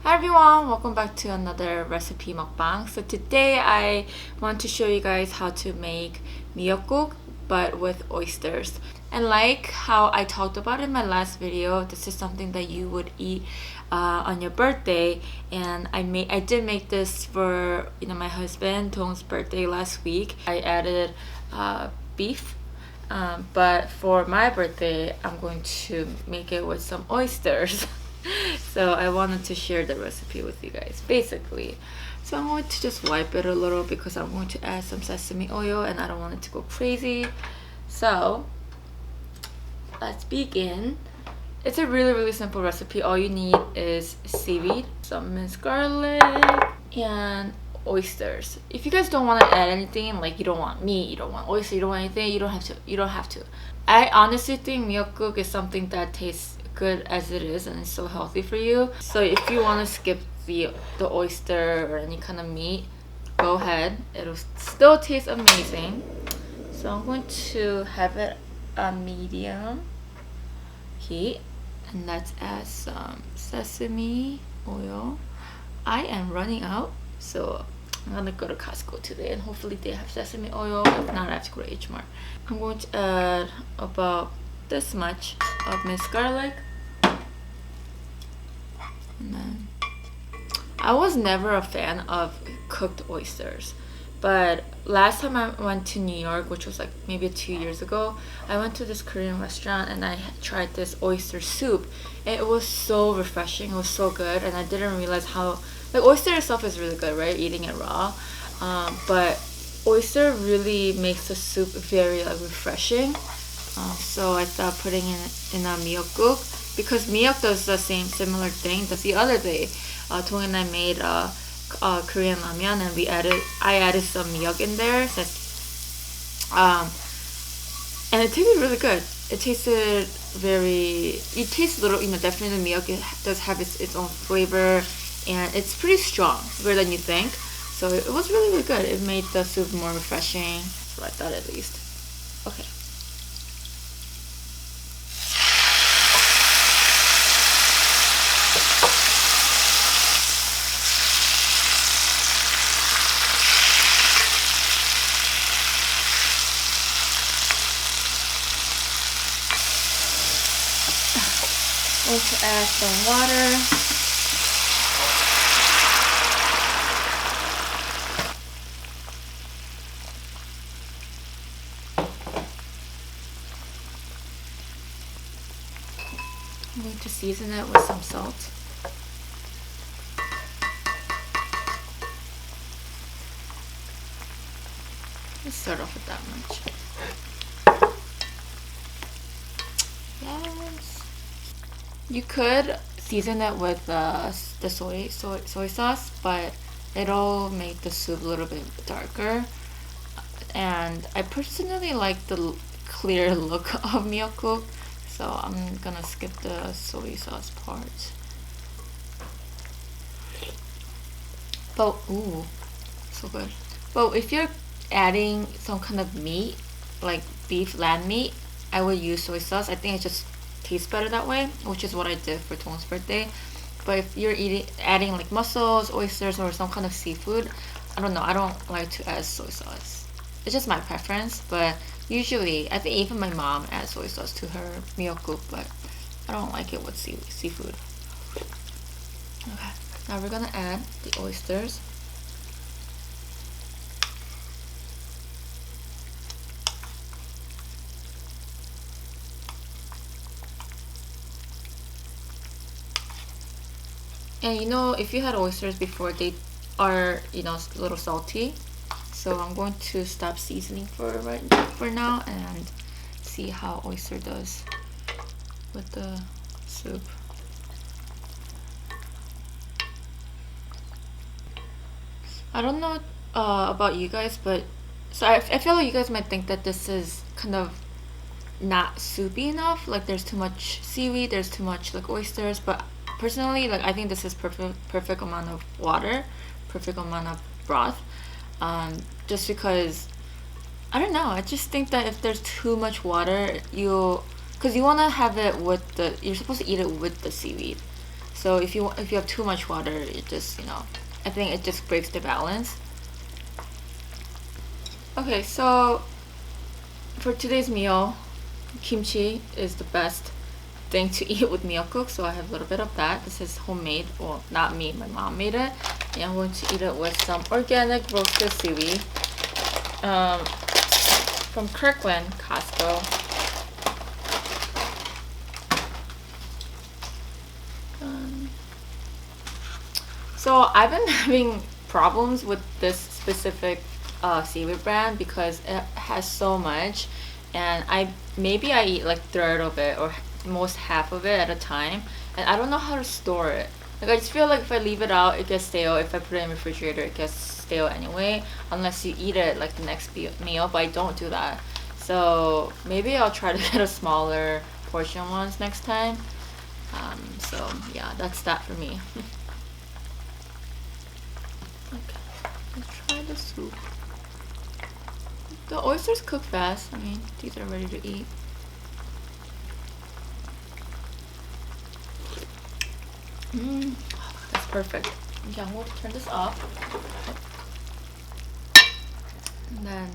Hi everyone, welcome back to another recipe mukbang. So today I want to show you guys how to make miyeokguk but with oysters. And like how I talked about in my last video, this is something that you would eat on your birthday. And I did make this for my husband Dong's birthday last week. I added beef. But for my birthday, I'm going to make it with some oysters. So I wanted to share the recipe with you guys, basically. So I'm going to just wipe it a little because I'm going to add some sesame oil and I don't want it to go crazy. So let's begin. It's a really simple recipe. All you need is seaweed, some minced garlic, and oysters. If you guys don't want to add anything, like you don't want meat, you don't want oyster, you don't want anything, you don't have to. I honestly think miyeokguk is something that tastes good as it is and it's so healthy for you. So if you want to skip the oyster or any kind of meat, go ahead. It'll still taste amazing. So I'm going to have it on medium heat, and let's add some sesame oil. I am running out, so I'm gonna go to Costco today and hopefully they have sesame oil. If not, I have to go to H Mart. I'm going to add about this much of minced garlic. And then I was never a fan of cooked oysters, but last time I went to New York, which was like maybe 2 years ago, I went to this Korean restaurant and I tried this oyster soup. It was so refreshing, it was so good, and I didn't realize how, like, oyster itself is really good, right, eating it raw, but oyster really makes the soup very refreshing. So I thought putting it in a miyeokguk, because miyeok does the similar thing. That's the other day, Tong and I made Korean ramyeon, and I added some miyeok in there. So, and it tasted really good. It tasted it tastes a little, definitely miyeok, it does have its own flavor, and it's pretty strong, bigger than you think. So it was really good. It made the soup more refreshing. So I thought, at least. Okay. Going to add some water. I'm going to season it with some salt. Let's start off with that much. Yes. You could season it with the soy sauce, but it'll make the soup a little bit darker. And I personally like the clear look of miyeokguk, so I'm gonna skip the soy sauce part. But ooh, so good. But if you're adding some kind of meat, like beef, lamb meat, I would use soy sauce. I think it just tastes better that way, which is what I did for Tong's birthday. But if you're adding like mussels, oysters, or some kind of seafood, I don't know, I don't like to add soy sauce. It's just my preference, but usually I think even my mom adds soy sauce to her miyeokguk, but I don't like it with seafood. Okay, now we're gonna add the oysters. And if you had oysters before, they are, a little salty. So I'm going to stop seasoning for now and see how oyster does with the soup. I don't know about you guys, but so I feel like you guys might think that this is kind of not soupy enough. Like there's too much seaweed, there's too much like oysters, but personally, like I think this is perfect amount of water, perfect amount of broth. Just because I don't know, I just think that if there's too much water, because you want to have it with you're supposed to eat it with the seaweed. So if you have too much water, it just, you know, I think it just breaks the balance. Okay, so for today's meal, kimchi is the best thing to eat with miyeokguk, so I have a little bit of that. This is homemade, well, not me, my mom made it. And I'm going to eat it with some organic roasted seaweed from Kirkland, Costco. So I've been having problems with this specific seaweed brand because it has so much, and maybe I eat like third of it or most half of it at a time, and I don't know how to store it. Like I just feel like if I leave it out, it gets stale. If I put it in the refrigerator, it gets stale anyway, unless you eat it like the next meal. But I don't do that, so maybe I'll try to get a smaller portion ones next time. So yeah, that's that for me. Okay, let's try the soup. The oysters cook fast. I mean, these are ready to eat. That's perfect. Okay, I'm going to turn this off. And then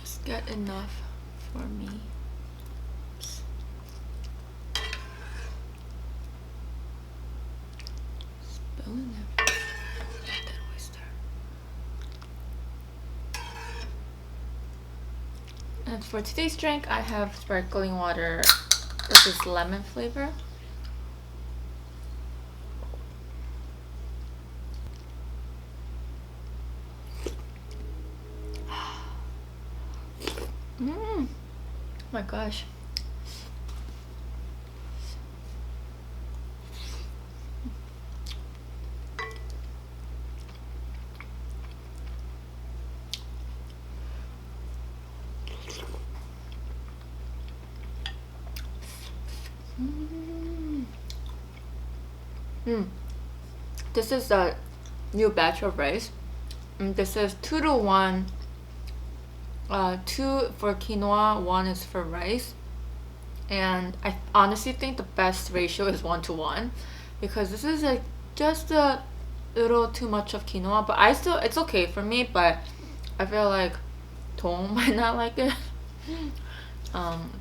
just get enough for me. Spilling everything. That oyster. And for today's drink, I have sparkling water. This is lemon flavor. Oh my gosh. This is a new batch of rice. This is 2-to-1. 2 for quinoa, 1 is for rice. And I honestly think the best ratio is 1-to-1 because this is like just a little too much of quinoa. But it's okay for me. But I feel like Tong might not like it.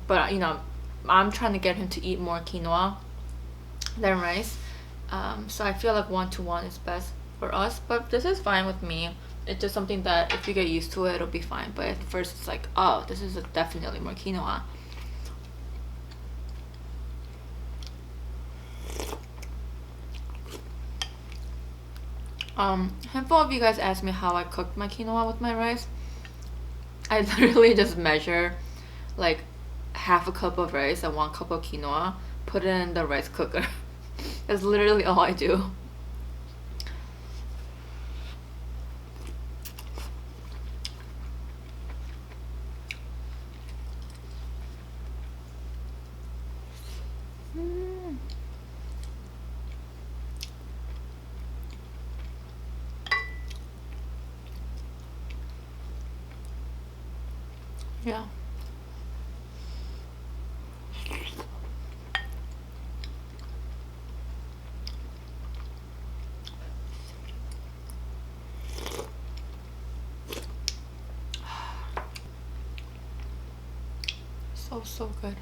But you know, I'm trying to get him to eat more quinoa than rice. So I feel like 1-to-1 is best for us, but this is fine with me. It's just something that if you get used to it, it'll be fine. But at first it's like, oh, this is definitely more quinoa. Handful of you guys asked me how I cooked my quinoa with my rice. I literally just measure like half a cup of rice and 1 cup of quinoa, put it in the rice cooker. That's literally all I do. Yeah. So good.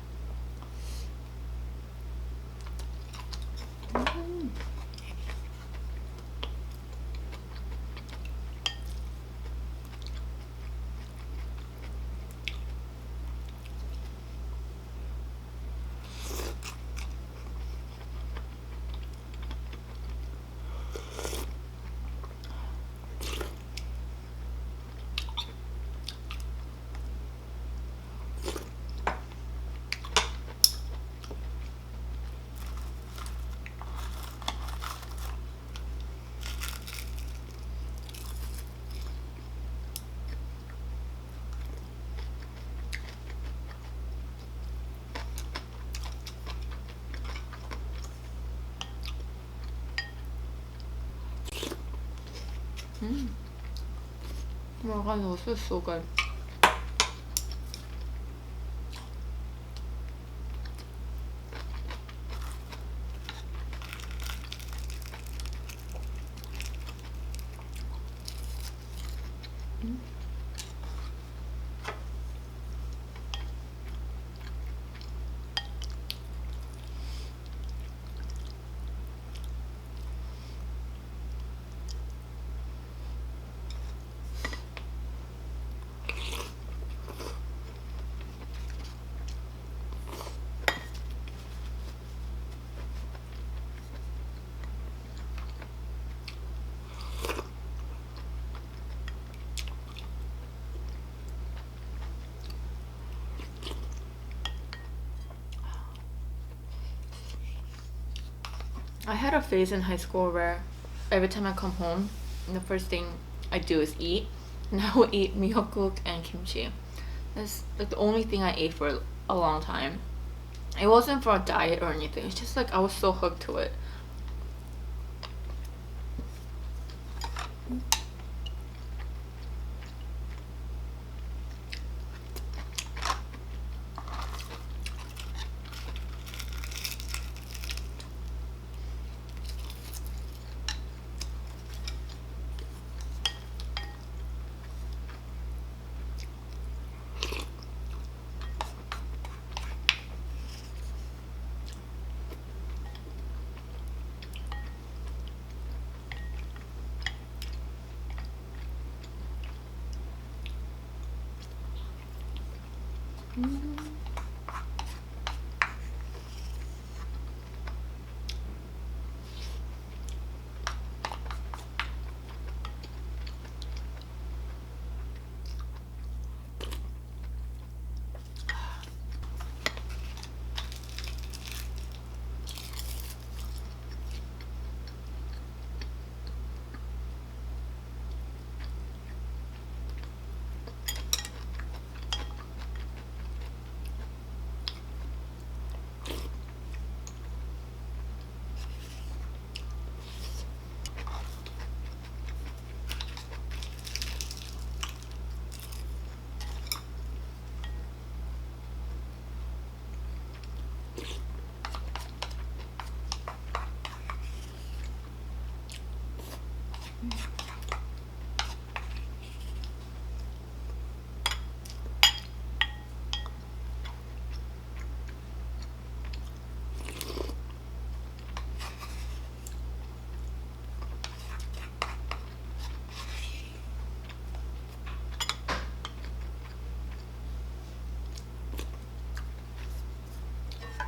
Oh my god, this is so good. I had a phase in high school where every time I come home, the first thing I do is eat. And I would eat miyeokguk and kimchi. That's like the only thing I ate for a long time. It wasn't for a diet or anything. It's just like I was so hooked to it.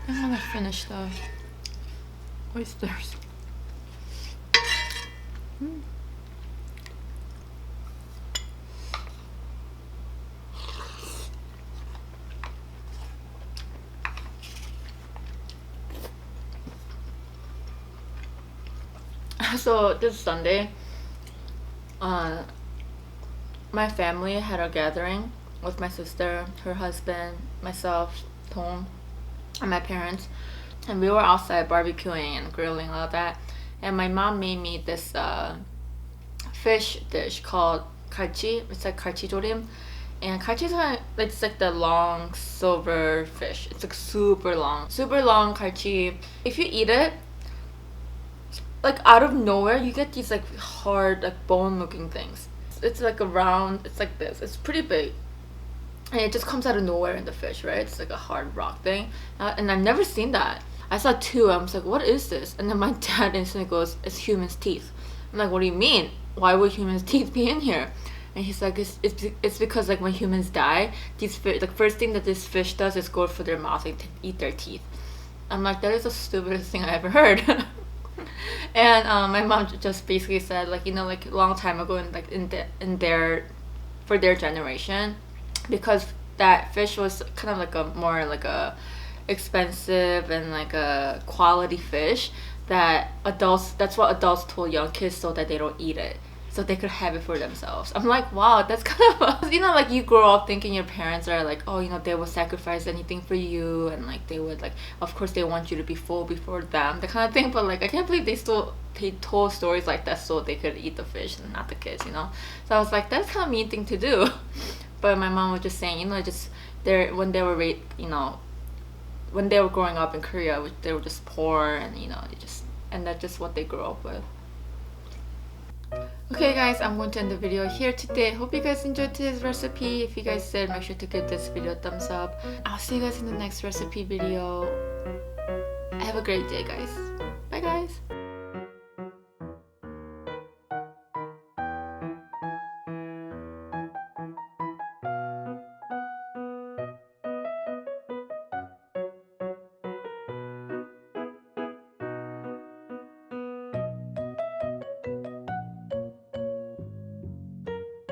I'm gonna finish the oysters. So this Sunday, my family had a gathering with my sister, her husband, myself, Tom, and my parents, and we were outside barbecuing and grilling and all that. And my mom made me this fish dish called 갈치. It's like 갈치조림. And 갈치 is it's like the long silver fish. It's like super long 갈치. If you eat it, like out of nowhere, you get these like hard, like bone-looking things. It's like a round. It's like this. It's pretty big. And it just comes out of nowhere in the fish, right? It's like a hard rock thing. And I've never seen that. I saw two. I was like, what is this? And then my dad instantly goes, it's human's teeth. I'm like, what do you mean? Why would humans' teeth be in here? And he's like, it's because like when humans die, these fish, the first thing that this fish does is go for their mouth and eat their teeth. I'm like, that is the stupidest thing I ever heard. And my mom just basically said, like, you know, like a long time ago, in their for their generation, because that fish was kind of like a more like a expensive and like a quality fish, that's what adults told young kids so that they don't eat it, so they could have it for themselves. I'm like, wow, that's kind of you know, like you grow up thinking your parents are like, oh, you know, they will sacrifice anything for you, and like they would, like, of course they want you to be full before them, the kind of thing. But like I can't believe they told stories like that so they could eat the fish and not the kids, you know. So I was like, that's kind of mean thing to do. But my mom was just saying, you know, just when they were you know, when they were growing up in Korea, they were just poor, and you know, and that's just what they grew up with. Okay guys, I'm going to end the video here today. Hope you guys enjoyed today's recipe. If you guys did, make sure to give this video a thumbs up. I'll see you guys in the next recipe video. Have a great day, guys. Bye guys.